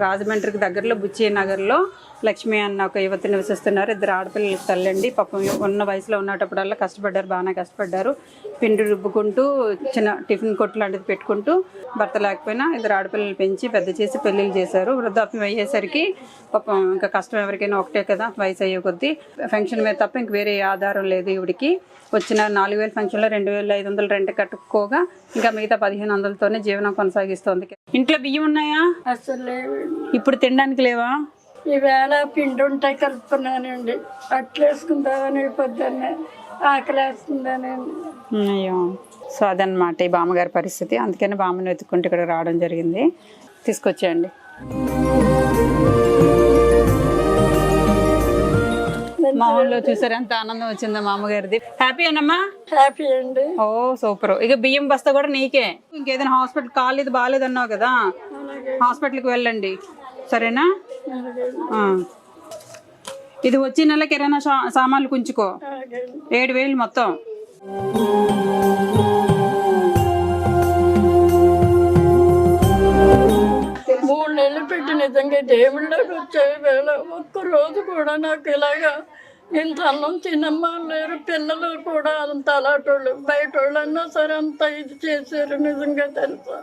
రాజమండ్రికి దగ్గరలో బుచ్చి నగర్లో లక్ష్మి అన్న ఒక యువతి నివసిస్తున్నారు. ఇద్దరు ఆడపిల్లలు తల్లండి. పాపం ఉన్న వయసులో ఉన్నటప్పుడల్లా కష్టపడ్డారు, బాగానే కష్టపడ్డారు. పిండి రుబ్బుకుంటూ చిన్న టిఫిన్ కొట్టు లాంటిది పెట్టుకుంటూ భర్త లేకపోయినా ఇద్దరు ఆడపిల్లలు పెంచి పెద్ద చేసి పెళ్లిళ్ళు చేశారు. వృద్ధాప్యం అయ్యేసరికి పాపం ఇంకా కష్టం ఎవరికైనా ఒకటే కదా, వయసు అయ్యే కొద్దీ ఫంక్షన్ మీద తప్ప ఇంక వేరే ఆధారం లేదు ఈవిడికి. వచ్చిన 4,000 ఫంక్షన్లో 2,500 రెంట్ కట్టుకోగా ఇంకా మిగతా 1,500తోనే జీవనం కొనసాగిస్తోంది. ఇంట్లో బియ్యం ఉన్నాయా? అసలు లేవు. ఇప్పుడు తినడానికి లేవా? ఈవేళ పిండి ఉంటాయి కలుపుకున్నానండి. అట్లేసుకుందామని పొద్దున్నే ఆకలేస్తుందని. అయ్యో, సో అదనమాట ఈ బామ్మగారి పరిస్థితి. అందుకని బామ్మని వెతుక్కుంటూ ఇక్కడ రావడం జరిగింది. తీసుకొచ్చేయండి. మొహంలో చూసారు ఎంత ఆనందం వచ్చిందో మామగారిది. హ్యాపీ అన్నమ్మా? హ్యాపీ అండి. ఓ సూపర్. ఇక బియ్యం బస్తా కూడా నీకే. ఇంకేదైనా హాస్పిటల్ కాలేదు బాగాలేదు అన్నావు కదా, హాస్పిటల్కి వెళ్ళండి సరేనా? ఇది వచ్చే నెల కిరాణా సామాన్లు కుంచుకో. 7,000 మొత్తం. మూడు నెలలు పెట్టి నిజంగా దేవుళ్ళకి వచ్చే వేళ ఒక్కరోజు కూడా నాకు ఇలాగా ఇంత అన్నం తినమ్మా లేరు. పిల్లలు కూడా అంత అలాంటి వాళ్ళు, బయట వాళ్ళు అన్నా సరే అంత ఇది చేశారు నిజంగా తెలుసా.